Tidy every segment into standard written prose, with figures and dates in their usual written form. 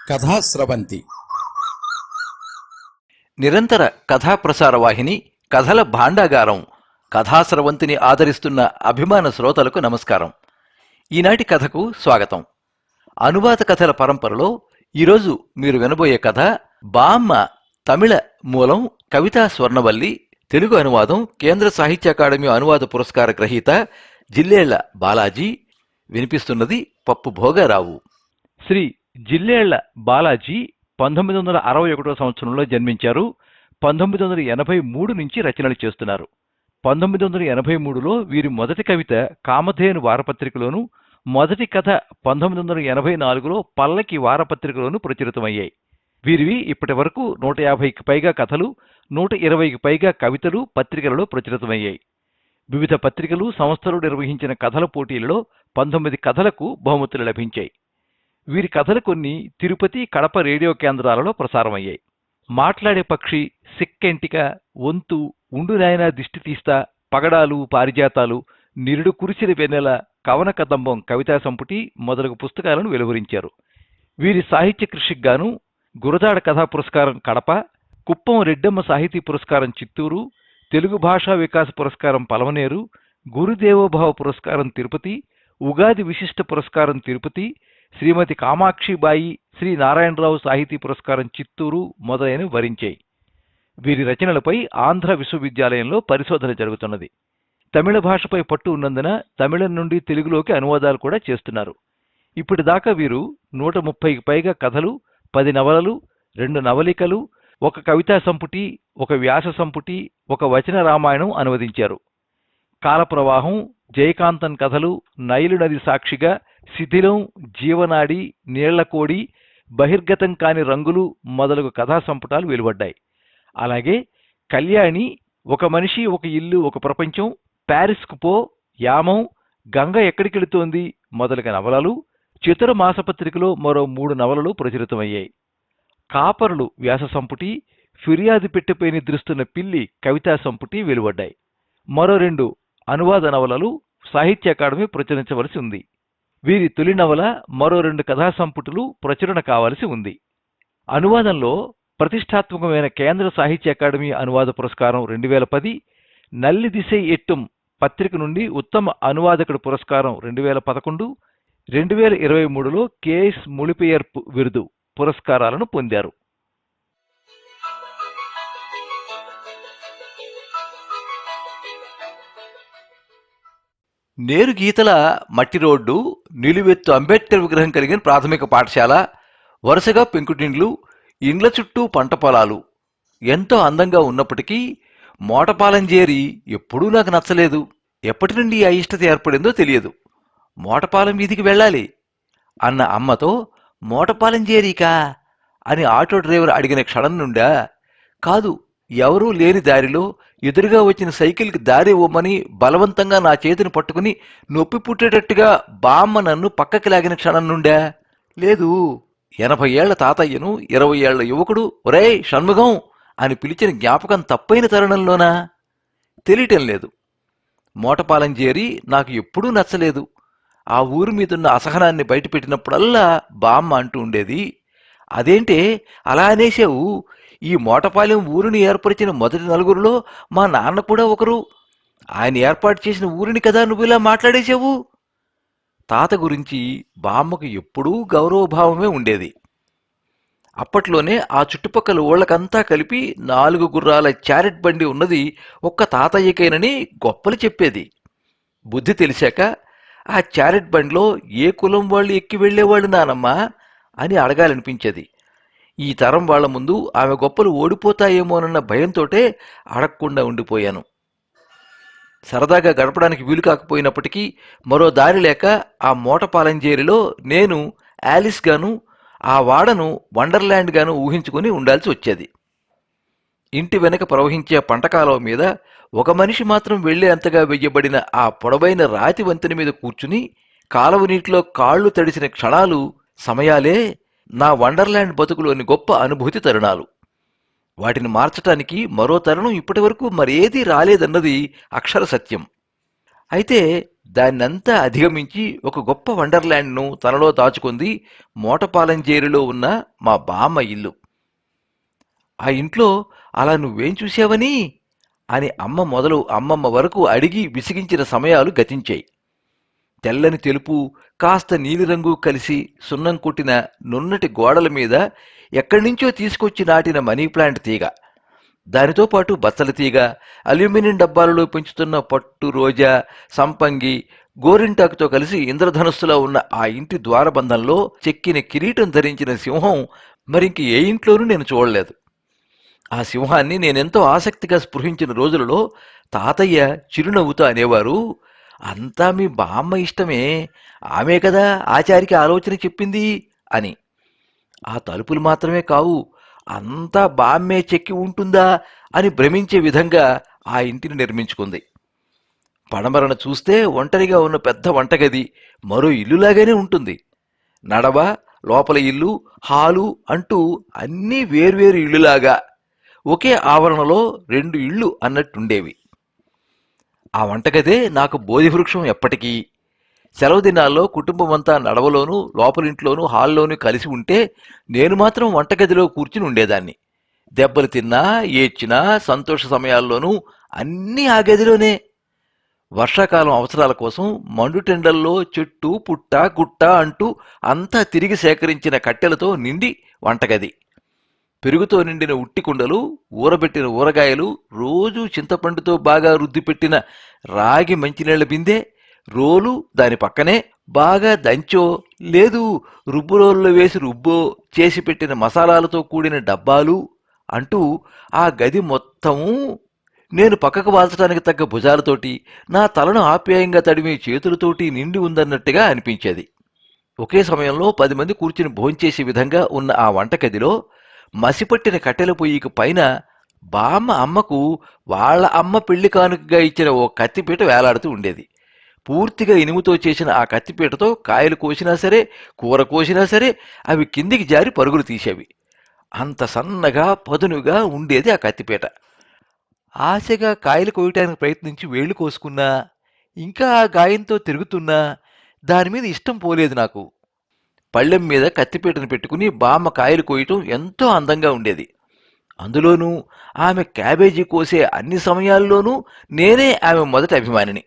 కథాస్రవంతి నిరంతర కథా ప్రసార వాహిని కథల భాండాగారం కథాస్రవంతిని ఆదరిస్తున్న అభిమాన శ్రోతలకు నమస్కారం. ఈనాటి కథకు స్వాగతం. అనువాద కథల పరంపరలో ఈరోజు మీరు వినబోయే కథ బామ్మ. తమిళ మూలం కవితా స్వర్ణవల్లి, తెలుగు అనువాదం కేంద్ర సాహిత్య అకాడమీ అనువాద పురస్కార గ్రహీత జిల్లేళ్ల బాలాజీ. వినిపిస్తున్నది పప్పు భోగారావు. శ్రీ జిల్లేళ్ల బాలాజీ 1961 సంవత్సరంలో జన్మించారు. 1983 నుంచి రచనలు చేస్తున్నారు. 1983లో వీరి మొదటి కవిత కామధేను వారపత్రికలోను, మొదటి కథ 1984లో పల్లకి వారపత్రికలోను ప్రచురితమయ్యాయి. వీరివి ఇప్పటి వరకు 150కి పైగా కథలు, 120కి పైగా కవితలు పత్రికలలో ప్రచురితమయ్యాయి. వివిధ పత్రికలు, సంస్థలు నిర్వహించిన కథల పోటీలలో 19 కథలకు బహుమతులు లభించాయి. వీరి కథలు కొన్ని తిరుపతి, కడప రేడియో కేంద్రాలలో ప్రసారమయ్యాయి. మాట్లాడే పక్షి, సిక్కెంటిక, వంతు, ఉండు నాయనా దిష్టి తీస్తా, పగడాలు, పారిజాతాలు, నిరుడు కురిసిన వెన్నెల, కవన కదంబం కవితా సంపుటి మొదలగు పుస్తకాలను వెలువరించారు. వీరి సాహిత్య కృషికి గాను గురజాడ కథా పురస్కారం కడప, కుప్పం రెడ్డమ్మ సాహితీ పురస్కారం చిత్తూరు, తెలుగు భాషా వికాస పురస్కారం పలమనేరు, గురుదేవోభావ పురస్కారం తిరుపతి, ఉగాది విశిష్ట పురస్కారం తిరుపతి, శ్రీమతి కామాక్షిబాయి, శ్రీ నారాయణరావు సాహితీ పురస్కారం చిత్తూరు మొదలైనవి వరించాయి. వీరి రచనలపై ఆంధ్ర విశ్వవిద్యాలయంలో పరిశోధన జరుగుతున్నది. తమిళ భాషపై పట్టు ఉన్నందున తమిళం నుండి తెలుగులోకి అనువాదాలు కూడా చేస్తున్నారు. ఇప్పటిదాకా వీరు 130కి పైగా కథలు, 10 నవలలు, 2 నవలికలు, 1 కవితా సంపుటి, 1 వ్యాస సంపుటి, 1 వచన రామాయణం అనువదించారు. కాలప్రవాహం, జయకాంతన్ కథలు, నైలు నది సాక్షిగా, శిథిలం, జీవనాడి, నీళ్లకోడి, బహిర్గతం కాని రంగులు మొదలగు కథా సంపుటాలు వెలువడ్డాయి. అలాగే కళ్యాణి, 1 మనిషి 1 ఇల్లు 1 ప్రపంచం, ప్యారిస్కు పో, యామం, గంగ ఎక్కడికెళుతోంది మొదలగు నవలలు, చతుర మాసపత్రికలో మరో 3 నవలలు ప్రచురితమయ్యాయి. కాపరులు వ్యాస సంపుటి, ఫిర్యాదు పెట్టిపై నిద్రిస్తున్న పిల్లి కవితా సంపుటి వెలువడ్డాయి. మరో 2 అనువాద నవలలు సాహిత్య అకాడమీ ప్రచురించవలసి ఉంది. వీరి తొలి నవల, మరో 2 కథా సంపుటులు ప్రచురణ కావలసి ఉంది. అనువాదంలో ప్రతిష్టాత్మకమైన కేంద్ర సాహిత్య అకాడమీ అనువాద పురస్కారం 2010, నల్లి దిశై ఎట్టుం పత్రిక నుండి ఉత్తమ అనువాదకుడు పురస్కారం 2011, 2023లో కేఎస్ ముళిపెయర్పు విరుదు పురస్కారాలను పొందారు. నేరు గీతల మట్టి రోడ్డు, నిలువెత్తు అంబేద్కర్ విగ్రహం కలిగిన ప్రాథమిక పాఠశాల, వరుసగా పెంకుటిండ్లు, ఇండ్ల చుట్టూ పంట పొలాలు ఎంతో అందంగా ఉన్నప్పటికీ మోటపాలంజేరి ఎప్పుడూ నాకు నచ్చలేదు. ఎప్పటి నుండి ఆ ఇష్టత ఏర్పడిందో తెలియదు. మోటపాలం వీధికి వెళ్ళాలి అన్న అమ్మతో మోటపాలంజేరికా అని ఆటో డ్రైవర్ అడిగిన క్షణం నుండా, కాదు, ఎవరూ లేని దారిలో ఎదురుగా వచ్చిన సైకిల్కి దారి ఇవ్వమని బలవంతంగా నా చేతిని పట్టుకుని నొప్పి పుట్టేటట్టుగా బామ్మ నన్ను పక్కకి లాగిన క్షణం నుండా, లేదు, 80 ఏళ్ల తాతయ్యను 20 ఏళ్ల యువకుడు ఒరేయ్ షణ్ముఖం అని పిలిచిన జ్ఞాపకం తప్పైన తరుణంలోనా తెలియటం లేదు. మోటపాలంజేరి నాకు ఎప్పుడూ నచ్చలేదు. ఆ ఊరి మీదున్న అసహనాన్ని బయటపెట్టినప్పుడల్లా బామ్మ అంటూ ఉండేది, అదేంటే అలా అనేసావు, ఈ మోటపాలెం ఊరిని ఏర్పరిచిన మొదటి 4గురిలో మా నాన్న కూడా ఒకరు. ఆయన ఏర్పాటు చేసిన ఊరిని కదా నువ్వు ఇలా మాట్లాడేసావు. తాత గురించి బామ్మకు ఎప్పుడూ గౌరవభావమే ఉండేది. అప్పట్లోనే ఆ చుట్టుపక్కల ఊళ్ళకంతా కలిపి 4 గుర్రాల చారెట్ బండి ఉన్నది ఒక్క తాతయ్యకేనని గొప్పలు చెప్పేది. బుద్ధి తెలిసాక ఆ చారెట్ బండిలో ఏ కులం వాళ్ళు ఎక్కి వెళ్లేవాళ్ళు నానమ్మా అని అడగాలనిపించేది. ఈ తరం వాళ్ల ముందు ఆమె గొప్పలు ఓడిపోతాయేమోనన్న భయంతోటే అడగకుండా ఉండిపోయాను. సరదాగా గడపడానికి వీలు కాకపోయినప్పటికీ మరో దారి లేక ఆ మోటపాలంజేరిలో నేను యాలిస్ గాను, ఆ వాడను వండర్లాండ్ గాను ఊహించుకుని ఉండాల్సి వచ్చేది. ఇంటి వెనక ప్రవహించే పంటకాలం మీద 1 మనిషి మాత్రం వెళ్లే అంతగా వెయ్యబడిన ఆ పొడవైన రాతి వంతెన మీద కూర్చుని కాలవ నీటిలో కాళ్లు తడిసిన క్షణాలు, సమయాలే నా వండర్లాండ్ బతుకులోని గొప్ప అనుభూతి తరుణాలు. వాటిని మార్చటానికి మరో తరుణం ఇప్పటి వరకు మరేదీ రాలేదన్నది అక్షర సత్యం. అయితే దాన్నంతా అధిగమించి ఒక గొప్ప వండర్లాండ్ను తనలో దాచుకుంది మోటపాలంజేరిలో ఉన్న మా బామ్మ ఇల్లు. ఆ ఇంట్లో అలా నువ్వేం చూశావని అని అమ్మ మొదలు అమ్మమ్మ వరకు అడిగి విసిగించిన సమయాలు గతించాయి. తెల్లని తెలుపు, కాస్త నీలిరంగు కలిసి సున్నం కొట్టిన నున్నటి గోడల మీద ఎక్కడ్నించో తీసుకొచ్చి నాటిన మనీ ప్లాంట్ తీగ, దానితో పాటు బచ్చల తీగ, అల్యూమినియం డబ్బాలలో పెంచుతున్న పట్టు రోజా, సంపంగి, గోరింటాకుతో కలిసి ఇంద్రధనుస్సులా ఉన్న ఆ ఇంటి ద్వారబంధంలో చెక్కిన కిరీటం ధరించిన సింహం మరింక ఏ ఇంట్లోనూ నేను చూడలేదు. ఆ సింహాన్ని నేనెంతో ఆసక్తిగా స్పృశించిన రోజులలో తాతయ్య చిరునవ్వుతో అనేవారు, అంతా మీ బామ్మ ఇష్టమే, ఆమె కదా ఆచారికి ఆలోచన చెప్పింది అని. ఆ తలుపులు మాత్రమే కావు, అంతా బామ్మే చెక్కి ఉంటుందా అని భ్రమించే విధంగా ఆ ఇంటిని నిర్మించుకుంది. పడమరన చూస్తే ఒంటరిగా ఉన్న పెద్ద వంటగది మరో ఇల్లులాగానే ఉంటుంది. నడవ, లోపల ఇల్లు, హాలు అంటూ అన్నీ వేర్వేరు ఇళ్లులాగా ఒకే ఆవరణలో 2 ఇళ్ళు అన్నట్టుండేవి. ఆ వంటగదే నాకు బోధివృక్షం ఎప్పటికీ. సెలవు దినాల్లో కుటుంబమంతా నడవలోనూ, లోపలింట్లోనూ, హాల్లోనూ కలిసి ఉంటే నేను మాత్రం వంటగదిలో కూర్చుని ఉండేదాన్ని. దెబ్బలు తిన్నా, ఏడ్చినా, సంతోష సమయాల్లోనూ అన్నీ ఆ గదిలోనే. వర్షాకాలం అవసరాల కోసం మండుటెండల్లో చెట్టు, పుట్ట, గుట్ట అంటూ అంతా తిరిగి సేకరించిన కట్టెలతో నిండి వంటగది. పెరుగుతో నిండిన ఉట్టి కుండలు, ఊరబెట్టిన ఊరగాయలు, రోజూ చింతపండుతో బాగా రుద్దిపెట్టిన రాగి మంచినీళ్ల బిందె, రోలు దాని పక్కనే, బాగా దంచో లేదు రుబ్బురోల్లో వేసి రుబ్బో చేసి పెట్టిన మసాలాలతో కూడిన డబ్బాలు అంటూ ఆ గది మొత్తము నేను పక్కకు వాల్చడానికి తగ్గ భుజాలతోటి, నా తలను ఆప్యాయంగా తడిమే చేతులతోటి నిండి ఉందన్నట్టుగా అనిపించేది. ఒకే సమయంలో 10 మంది కూర్చుని భోంచేసే విధంగా ఉన్న ఆ వంటగదిలో మసిపట్టిన కట్టెల పొయ్యికి పైన బామ్మ అమ్మకు వాళ్ళ అమ్మ పెళ్లి కానుకగా ఇచ్చిన ఓ కత్తిపీట వేలాడుతూ ఉండేది. పూర్తిగా ఇనుముతో చేసిన ఆ కత్తిపీటతో కాయలు కోసినా సరే, కూర కోసినా సరే అవి కిందికి జారి పరుగులు తీసేవి. అంత సన్నగా పదునుగా ఉండేది ఆ కత్తిపీట. ఆశగా కాయలు కోయటానికి ప్రయత్నించి వేళ్లు కోసుకున్నా, ఇంకా ఆ గాయంతో తిరుగుతున్నా దానిమీద ఇష్టం పోలేదు నాకు. పళ్ళెం మీద కత్తిపీటను పెట్టుకుని బామ్మ కాయలు కోయటం ఎంతో అందంగా ఉండేది. అందులోనూ ఆమె క్యాబేజీ కోసే అన్ని సమయాల్లోనూ నేనే ఆమె మొదటి అభిమానిని.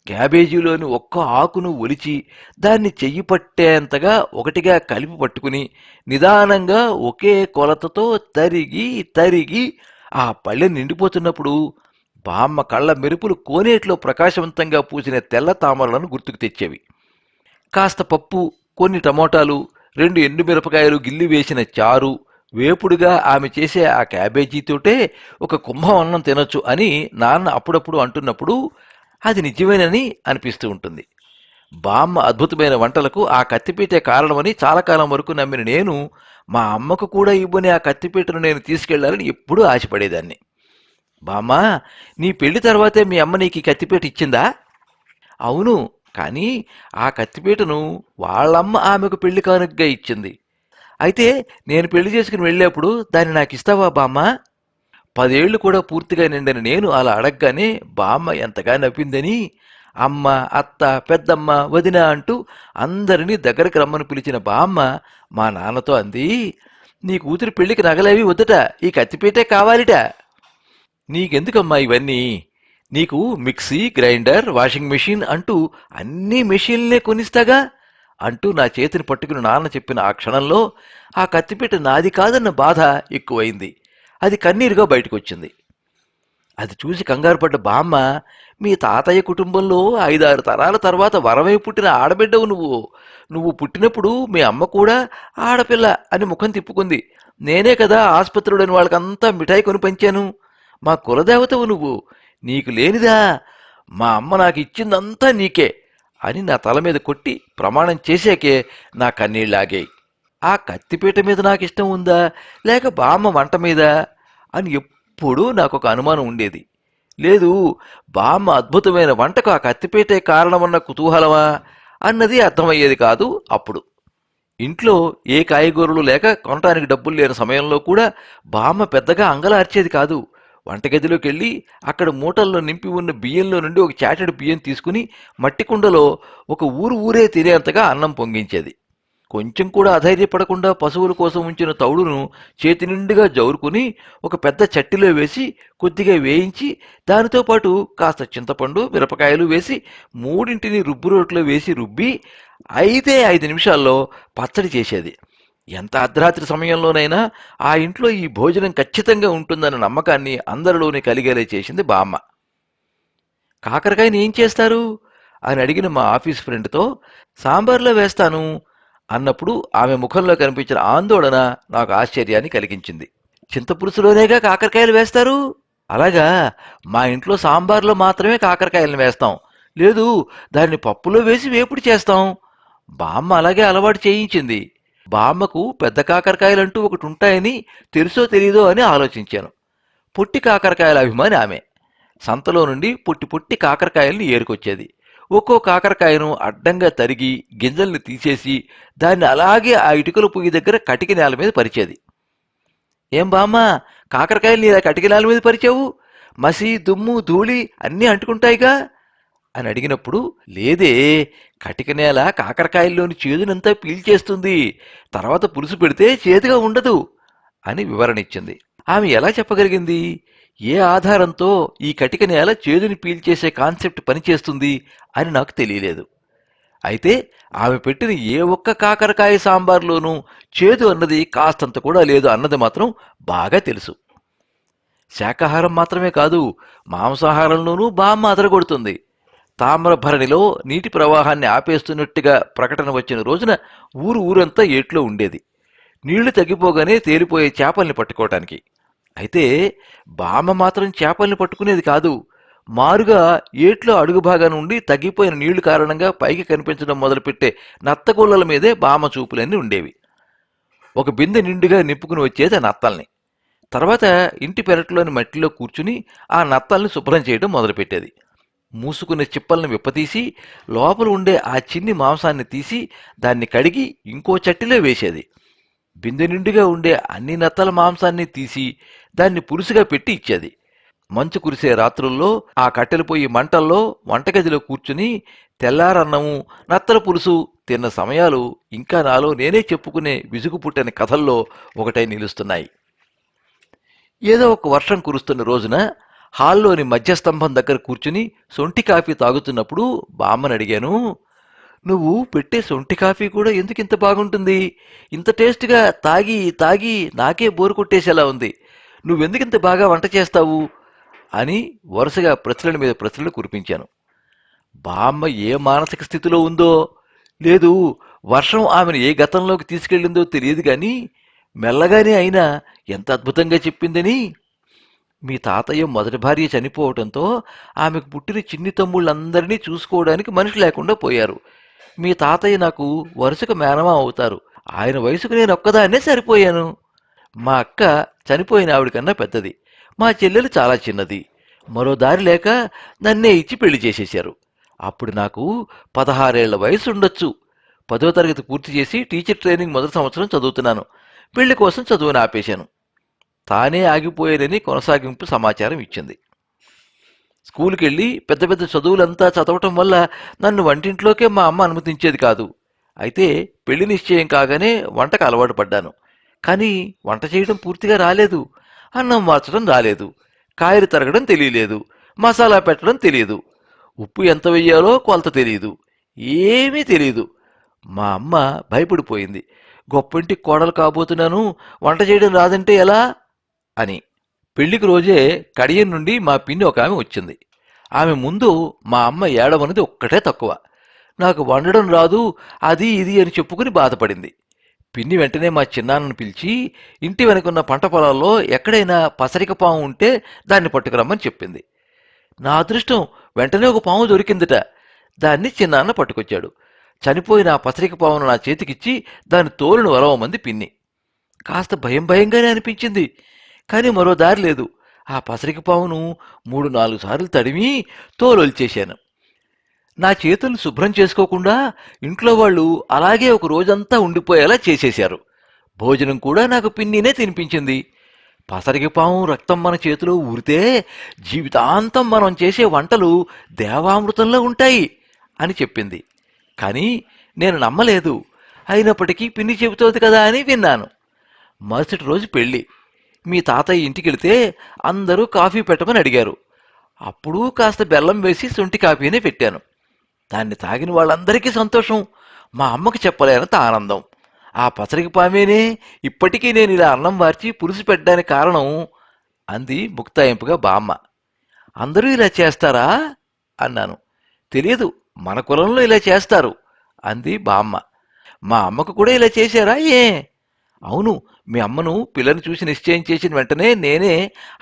క్యాబేజీలోని ఒక్క ఆకును ఒలిచి దాన్ని చెయ్యి పట్టేంతగా ఒకటిగా కలిపి పట్టుకుని నిదానంగా ఒకే కొలతతో తరిగి తరిగి ఆ పళ్ళెం నిండిపోతున్నప్పుడు బామ్మ కళ్ళ మెరుపులు కోనేట్లో ప్రకాశవంతంగా పూసిన తెల్ల తామరలను గుర్తుకు తెచ్చేవి. కాస్త పప్పు, కొన్ని టమోటాలు, 2 ఎండుమిరపకాయలు గిల్లి వేసిన చారు, వేపుడుగా ఆమె చేసే ఆ క్యాబేజీతోటే ఒక కుంభం అన్నం తినొచ్చు అని నాన్న అప్పుడప్పుడు అంటున్నప్పుడు అది నిజమేనని అనిపిస్తూ ఉంటుంది. బామ్మ అద్భుతమైన వంటలకు ఆ కత్తిపీటే కారణమని చాలా కాలం వరకు నమ్మిన నేను, మా అమ్మకు కూడా ఇవ్వని ఆ కత్తిపీటను నేను తీసుకెళ్లాలని ఎప్పుడూ ఆశపడేదాన్ని. బామ్మా, నీ పెళ్లి తర్వాతే మీ అమ్మ నీకు ఈ కత్తిపీట ఇచ్చిందా? అవును, కానీ ఆ కత్తిపీటను వాళ్ళమ్మ ఆమెకు పెళ్లి కానుకగా ఇచ్చింది. అయితే నేను పెళ్లి చేసుకుని వెళ్ళేప్పుడు దాన్ని నాకిస్తావా బామ్మ? 10 ఏళ్లు కూడా పూర్తిగా నిండిన నేను అలా అడగగానే బామ్మ ఎంతగా నవ్విందని, అమ్మ, అత్త, పెద్దమ్మ, వదిన అంటూ అందరినీ దగ్గరికి రమ్మని పిలిచిన బామ్మ మా నాన్నతో అంది, నీ కూతురి పెళ్లికి నగలేవి వద్దుట, ఈ కత్తిపీటే కావాలిట. నీకెందుకమ్మా ఇవన్నీ? నీకు మిక్సీ, గ్రైండర్, వాషింగ్ మెషిన్ అంటూ అన్ని మెషిన్లే కొనిస్తాగా అంటూ నా చేతిని పట్టుకుని నాన్న చెప్పిన ఆ క్షణంలో ఆ కత్తిపీట నాది కాదన్న బాధ ఎక్కువైంది. అది కన్నీరుగా బయటకొచ్చింది. అది చూసి కంగారు పడ్డ బామ్మ, మీ తాతయ్య కుటుంబంలో 5-6 తరాల తర్వాత వరమై పుట్టిన ఆడబిడ్డవు నువ్వు. నువ్వు పుట్టినప్పుడు మీ అమ్మ కూడా ఆడపిల్ల అని ముఖం తిప్పుకుంది. నేనే కదా ఆసుపత్రులని వాళ్ళకంతా మిఠాయి కొని పంచాను. మా కులదేవతవు నువ్వు. నీకు లేనిదా? మా అమ్మ నాకు ఇచ్చిందంతా నీకే అని నా తల మీద కొట్టి ప్రమాణం చేశాకే నా కన్నీళ్లాగాయి. ఆ కత్తిపీట మీద నాకిష్టం ఉందా, లేక బామ్మ వంట మీద అని ఎప్పుడూ నాకొక అనుమానం ఉండేది. లేదు, బామ్మ అద్భుతమైన వంటకు ఆ కత్తిపీటే కారణమన్న కుతూహలమా అన్నది అర్థమయ్యేది కాదు అప్పుడు. ఇంట్లో ఏ కాయగూరలు లేక కొనటానికి డబ్బులు లేని సమయంలో కూడా బామ్మ పెద్దగా అంగలార్చేది కాదు. వంటగదిలోకి వెళ్ళి అక్కడ మూటల్లో నింపి ఉన్న బియ్యంలో నుండి ఒక చాటెడు బియ్యం తీసుకుని మట్టి కుండలో ఒక ఊరే తినేంతగా అన్నం పొంగించేది. కొంచెం కూడా అధైర్యపడకుండా పశువుల కోసం ఉంచిన తౌడును చేతి నిండుగా జవురుకుని ఒక పెద్ద చట్టిలో వేసి కొద్దిగా వేయించి దానితో పాటు కాస్త చింతపండు మిరపకాయలు వేసి మూడింటిని రుబ్బు రోట్లో వేసి రుబ్బి 5 నిమిషాల్లో పచ్చడి చేసేది. ఎంత అర్ధరాత్రి సమయంలోనైనా ఆ ఇంట్లో ఈ భోజనం ఖచ్చితంగా ఉంటుందన్న నమ్మకాన్ని అందరిలోనే కలిగేలా చేసింది బామ్మ. కాకరకాయని ఏం చేస్తారు అని అడిగిన మా ఆఫీస్ ఫ్రెండ్తో సాంబార్లో వేస్తాను అన్నప్పుడు ఆమె ముఖంలో కనిపించిన ఆందోళన నాకు ఆశ్చర్యాన్ని కలిగించింది. చింతపులుసులోనేగా కాకరకాయలు వేస్తారు? అలాగా, మా ఇంట్లో సాంబార్లో మాత్రమే కాకరకాయలను వేస్తాం, లేదు దాన్ని పప్పులో వేసి వేపుడు చేస్తాం. బామ్మ అలాగే అలవాటు చేయించింది. బామ్మకు పెద్ద కాకరకాయలంటూ ఒకటి ఉంటాయని తెలుసో తెలీదో అని ఆలోచించాను. పొట్టి కాకరకాయల అభిమాని ఆమె. సంతలో నుండి పొట్టి పొట్టి కాకరకాయల్ని ఏరుకొచ్చేది. ఒక్కో కాకరకాయను అడ్డంగా తరిగి గింజల్ని తీసేసి దాన్ని అలాగే ఆ ఇటుకల పొయ్యి దగ్గర కటిక నేల మీద పరిచేది. ఏం బామ్మ, కాకరకాయల్ని ఇలా కటిక నేల మీద పరిచావు? మసి దుమ్ము ధూళి అన్నీ అంటుకుంటాయిగా అని అడిగినప్పుడు, లేదే, కటిక నేల కాకరకాయల్లోని చేదునంతా పీల్చేస్తుంది, తర్వాత పులుసు పెడితే చేదుగా ఉండదు అని వివరణ ఇచ్చింది. ఆమె ఎలా చెప్పగలిగింది? ఏ ఆధారంతో ఈ కటిక నేల చేదుని పీల్చేసే కాన్సెప్ట్ పనిచేస్తుంది అని నాకు తెలియలేదు. అయితే ఆమె పెట్టిన ఏ ఒక్క కాకరకాయ సాంబార్లోనూ చేదు అన్నది కాస్తంత కూడా లేదు అన్నది మాత్రం బాగా తెలుసు. శాకాహారం మాత్రమే కాదు, మాంసాహారంలోనూ బామ్మ అదరగొడుతుంది. తామ్రభరణిలో నీటి ప్రవాహాన్ని ఆపేస్తున్నట్టుగా ప్రకటన వచ్చిన రోజున ఊరంతా ఏట్లో ఉండేది, నీళ్లు తగ్గిపోగానే తేలిపోయే చేపల్ని పట్టుకోవటానికి. అయితే బామ్మ మాత్రం చేపల్ని పట్టుకునేది కాదు. మారుగా ఏట్లో అడుగు భాగాన ఉండి తగ్గిపోయిన నీళ్లు కారణంగా పైకి కనిపించడం మొదలుపెట్టే నత్తగోళ్లల మీదే బామ్మ చూపులన్నీ ఉండేవి. ఒక బిందె నిండుగా నింపుకుని వచ్చేది ఆ నత్తల్ని. తర్వాత ఇంటి పెరట్లోని మట్టిలో కూర్చుని ఆ నత్తల్ని శుభ్రం చేయడం మొదలుపెట్టేది. మూసుకున్న చిప్పల్ని విప్పతీసి లోపల ఉండే ఆ చిన్ని మాంసాన్ని తీసి దాన్ని కడిగి ఇంకో చట్టిలో వేసేది. బిందె నిండుగా ఉండే అన్ని నత్తల మాంసాన్ని తీసి దాన్ని పులుసుగా పెట్టి ఇచ్చేది. మంచు కురిసే రాత్రుల్లో ఆ కట్టెలు పొయ్యి మంటల్లో వంటగదిలో కూర్చుని తెల్లారన్నము నత్తల పులుసు తిన్న సమయాలు ఇంకా నాలో నేనే చెప్పుకునే విసుగు పుట్టని కథల్లో ఒకటై నిలుస్తున్నాయి. ఏదో ఒక వర్షం కురుస్తున్న రోజున హాల్లోని మధ్యస్తంభం దగ్గర కూర్చుని సొంటి కాఫీ తాగుతున్నప్పుడు బామ్మని అడిగాను, నువ్వు పెట్టే సొంటి కాఫీ కూడా ఎందుకు ఇంత బాగుంటుంది? ఇంత టేస్ట్గా తాగి తాగి నాకే బోరు కొట్టేసేలా ఉంది. నువ్వెందుకింత బాగా వంట చేస్తావు అని వరుసగా ప్రశ్నల మీద ప్రశ్నలు కురిపించాను. బామ్మ ఏ మానసిక స్థితిలో ఉందో, లేదు వర్షం ఆమెను ఏ గతంలోకి తీసుకెళ్ళిందో తెలియదు కానీ మెల్లగానే అయినా ఎంత అద్భుతంగా చెప్పిందని. మీ తాతయ్య మొదటి భార్య చనిపోవటంతో ఆమెకు పుట్టిన చిన్ని తమ్ముళ్ళందరినీ చూసుకోవడానికి మనిషి లేకుండా పోయారు. మీ తాతయ్య నాకు వరుసగా మేనమా అవుతారు. ఆయన వయసుకు నేను ఒక్కదాన్నే సరిపోయాను. మా అక్క చనిపోయిన ఆవిడకన్నా పెద్దది. మా చెల్లెలు చాలా చిన్నది. మరో దారి లేక నన్నే ఇచ్చి పెళ్లి చేసేశారు. అప్పుడు నాకు 16 ఏళ్ల వయసు ఉండొచ్చు. 10వ తరగతి పూర్తి చేసి టీచర్ ట్రైనింగ్ మొదటి సంవత్సరం చదువుతున్నాను. పెళ్లి కోసం చదువుని ఆపేశాను. తానే ఆగిపోయానని కొనసాగింపు సమాచారం ఇచ్చింది. స్కూల్కి వెళ్ళి పెద్ద పెద్ద చదువులంతా చదవటం వల్ల నన్ను వంటింట్లోకే మా అమ్మ అనుమతించేది కాదు. అయితే పెళ్లి నిశ్చయం కాగానే వంటకు అలవాటు పడ్డాను. కానీ వంట చేయడం పూర్తిగా రాలేదు. అన్నం మార్చడం రాలేదు. కాయలు తరగడం తెలియలేదు. మసాలా పెట్టడం తెలియదు. ఉప్పు ఎంత వెయ్యాలో కొలత తెలియదు. ఏమీ తెలియదు. మా అమ్మ భయపడిపోయింది. గొప్పింటికి కోడలు కాబోతున్నాను, వంట చేయడం రాదంటే ఎలా అని. పెళ్లికి రోజే కడియం నుండి మా పిన్ని ఒక ఆమె వచ్చింది. ఆమె ముందు మా అమ్మ ఏడవన్నది ఒక్కటే తక్కువ. నాకు వండడం రాదు, అది ఇది అని చెప్పుకుని బాధపడింది. పిన్ని వెంటనే మా చిన్నాన్నను పిలిచి ఇంటి వెనుకున్న పంట పొలాల్లో ఎక్కడైనా పసరిక పాము ఉంటే దాన్ని పట్టుకురమ్మని చెప్పింది. నా అదృష్టం, వెంటనే ఒక పాము దొరికిందిట. దాన్ని చిన్నాన్న పట్టుకొచ్చాడు. చనిపోయిన ఆ పసరిక పామును నా చేతికిచ్చి దాని తోలును వలవమంది పిన్ని. కాస్త భయంగానే అనిపించింది. కానీ మరో దారి లేదు. ఆ పసరిక పామును 3-4 సార్లు తడిమి తోలొల్చేశాను. నా చేతులు శుభ్రం చేసుకోకుండా ఇంట్లో వాళ్ళు అలాగే ఒక రోజంతా ఉండిపోయేలా చేసేశారు. భోజనం కూడా నాకు పిన్నినే తినిపించింది. పసరికి పాము రక్తం మన చేతిలో ఊరితే జీవితాంతం మనం చేసే వంటలు దేవామృతంలో ఉంటాయి అని చెప్పింది. కానీ నేను నమ్మలేదు. అయినప్పటికీ పిన్ని చెబుతోంది కదా అని విన్నాను. మరుసటి రోజు పెళ్ళి. మీ తాతయ్య ఇంటికెళితే అందరూ కాఫీ పెట్టమని అడిగారు. అప్పుడు కాస్త బెల్లం వేసి శొంఠి కాఫీనే పెట్టాను. దాన్ని తాగిన వాళ్ళందరికీ సంతోషం. మా అమ్మకు చెప్పలేనంత ఆనందం. ఆ పసరికి పామేనే ఇప్పటికీ నేను ఇలా అన్నం వార్చి పులుసు పెట్టడానికి కారణం అంది ముక్తాయింపుగా బామ్మ. అందరూ ఇలా చేస్తారా అన్నాను. తెలియదు, మన కులంలో ఇలా చేస్తారు అంది బామ్మ. మా అమ్మకు కూడా ఇలా చేశారా ఏ? అవును, మీ అమ్మను పిల్లని చూసి నిశ్చయం చేసిన వెంటనే నేనే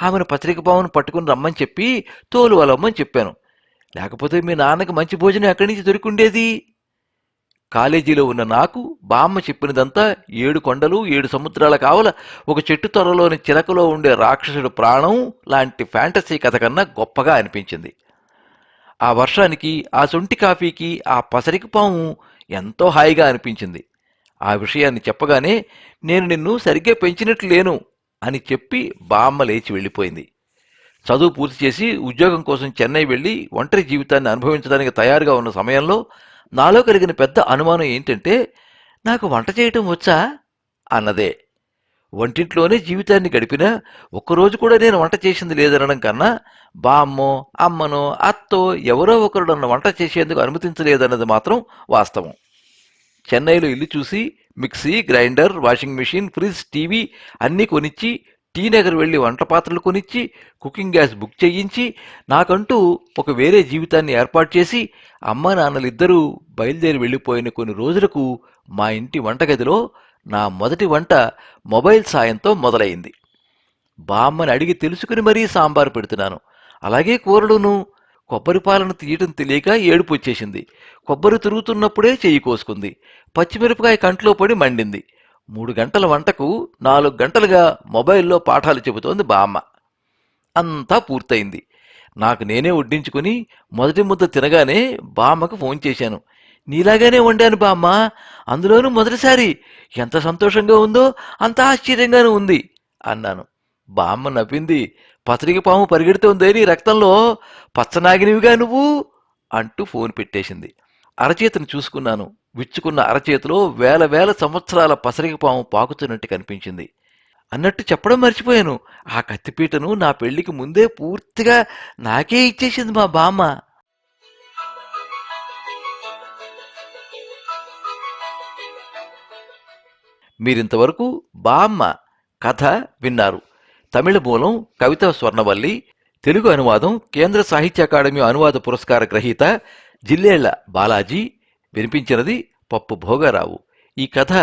ఆమెను పత్రిక పామును పట్టుకుని రమ్మని చెప్పి తోలు వలమ్మని చెప్పాను. లేకపోతే మీ నాన్నకి మంచి భోజనం ఎక్కడి నుంచి దొరికిండేది? కాలేజీలో ఉన్న నాకు బామ్మ చెప్పినదంతా 7 కొండలు 7 సముద్రాల కావల ఒక చెట్టు త్వరలోని చిలకలో ఉండే రాక్షసుడు ప్రాణం లాంటి ఫ్యాంటసీ కథ కన్నా గొప్పగా అనిపించింది. ఆ వర్షానికి, ఆ శొంఠి కాఫీకి, ఆ పసరికి పాము ఎంతో హాయిగా అనిపించింది. ఆ విషయాన్ని చెప్పగానే నేను నిన్ను సరిగ్గా పెంచినట్లు లేను అని చెప్పి బామ్మ లేచి వెళ్ళిపోయింది. చదువు పూర్తి చేసి ఉద్యోగం కోసం చెన్నై వెళ్లి ఒంటరి జీవితాన్ని అనుభవించడానికి తయారుగా ఉన్న సమయంలో నాలో కలిగిన పెద్ద అనుమానం ఏంటంటే, నాకు వంట చేయటం వచ్చా అన్నదే. వంటింట్లోనే జీవితాన్ని గడిపినా ఒక్కరోజు కూడా నేను వంట చేసింది లేదనడం కన్నా బామ్మో, అమ్మనో, అత్తో ఎవరో ఒకరు నన్ను వంట చేసేందుకు అనుమతించలేదన్నది మాత్రం వాస్తవం. చెన్నైలో ఇల్లు చూసి mixie, grinder, washing machine, fridge, TV అన్నీ కొనిచ్చి, టీ నగర్ వెళ్లి వంట పాత్రలు కొనిచ్చి, కుకింగ్ గ్యాస్ బుక్ చేయించి, నాకంటూ ఒక వేరే జీవితాన్ని ఏర్పాటు చేసి, అమ్మా నాన్నలిద్దరూ బయలుదేరి వెళ్లిపోయిన కొన్ని రోజులకు మా ఇంటి వంటగదిలో నా మొదటి వంట మొబైల్ సాయంతో మొదలైంది. బామ్మని అడిగి తెలుసుకుని మరీ సాంబారు పెడుతున్నాను. అలాగే కూరలును. కొబ్బరి పాలను తీయటం తెలియక ఏడుపు వచ్చేసింది. కొబ్బరి తిరుగుతున్నప్పుడే చెయ్యి కోసుకుంది. పచ్చిమిరపకాయ కంట్లో పడి మండింది. 3 గంటల వంటకు 4 గంటలుగా మొబైల్లో పాఠాలు చెబుతోంది బామ్మ. అంతా పూర్తయింది. నాకు నేనే వడ్డించుకుని మొదటి ముద్ద తినగానే బామ్మకు ఫోన్ చేశాను. నీలాగానే వండాను బామ్మ, అందులోనూ మొదటిసారి. ఎంత సంతోషంగా ఉందో అంత ఆశ్చర్యంగానూ ఉంది అన్నాను. బామ్మ నవ్వింది. పత్రిక పాము పరిగెడుతోందే నీ రక్తంలో, పచ్చనాగినివిగా నువ్వు అంటూ ఫోన్ పెట్టేసింది. అరచేతిని చూసుకున్నాను. విచ్చుకున్న అరచేతిలో వేల వేల సంవత్సరాల పసరిక పాము పాకుతున్నట్టు కనిపించింది. అన్నట్టు చెప్పడం మర్చిపోయాను, ఆ కత్తిపీటను నా పెళ్లికి ముందే పూర్తిగా నాకే ఇచ్చేసింది మా బామ్మ. మీరింతవరకు బామ్మ కథ విన్నారు. తమిళ మూలం కవితా స్వర్ణవల్లి, తెలుగు అనువాదం కేంద్ర సాహిత్య అకాడమీ అనువాద పురస్కార గ్రహీత జిల్లేళ్ల బాలాజీ, వినిపించినది పప్పు భోగారావు. ఈ కథ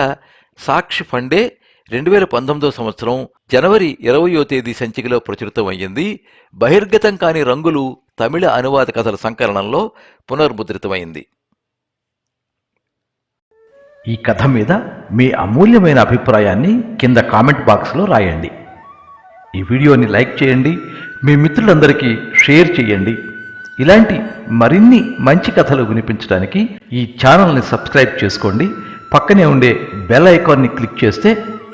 సాక్షి ఫండే 2019 సంవత్సరం జనవరి 20వ తేదీ సంచికలో ప్రచురితమయ్యింది. బహిర్గతం కాని రంగులు తమిళ అనువాద కథల సంకలనంలో పునర్ముద్రితమైంది. ఈ కథ మీద మీ అమూల్యమైన అభిప్రాయాన్ని కింద కామెంట్ బాక్స్లో రాయండి. ఈ వీడియోని లైక్ చేయండి, మీ మిత్రులందరికీ షేర్ చేయండి. ఇలాంటి మరిన్ని మంచి కథలు వినిపించడానికి ఈ ఛానల్ని సబ్స్క్రైబ్ చేసుకోండి. పక్కనే ఉండే బెల్ ఐకాన్ని క్లిక్ చేస్తే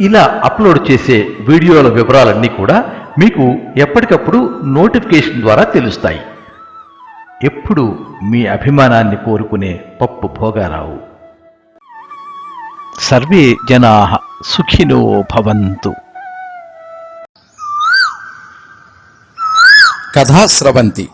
ఇలా అప్లోడ్ చేసే వీడియోల వివరాలన్నీ కూడా మీకు ఎప్పటికప్పుడు నోటిఫికేషన్ ద్వారా తెలుస్తాయి. ఎప్పుడు మీ అభిమానాన్ని కోరుకునే పప్పు భోగారావు. సర్వే జనాః సుఖినో భవంతు. కథా స్రవంతి